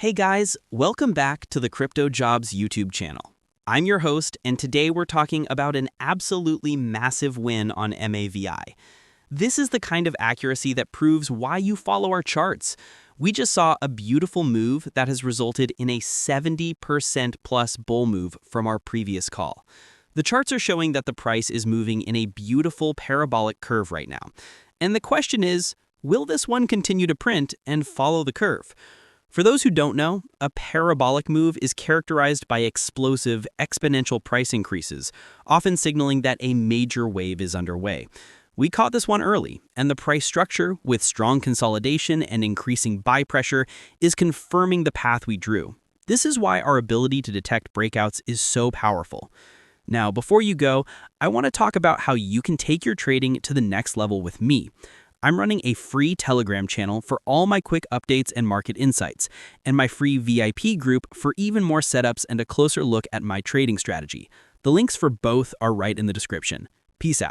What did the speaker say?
Hey guys, welcome back to the CryptoJobs YouTube channel. I'm your host, and today we're talking about an absolutely massive win on Mavia. This is the kind of accuracy that proves why you follow our charts. We just saw a beautiful move that has resulted in a 70% plus bull move from our previous call. The charts are showing that the price is moving in a beautiful parabolic curve right now. And the question is, will this one continue to print and follow the curve? For those who don't know, a parabolic move is characterized by explosive, exponential price increases, often signaling that a major wave is underway. We caught this one early, and the price structure, with strong consolidation and increasing buy pressure, is confirming the path we drew. This is why our ability to detect breakouts is so powerful. Now, before you go, I want to talk about how you can take your trading to the next level with me. I'm running a free Telegram channel for all my quick updates and market insights, and my free VIP group for even more setups and a closer look at my trading strategy. The links for both are right in the description. Peace out.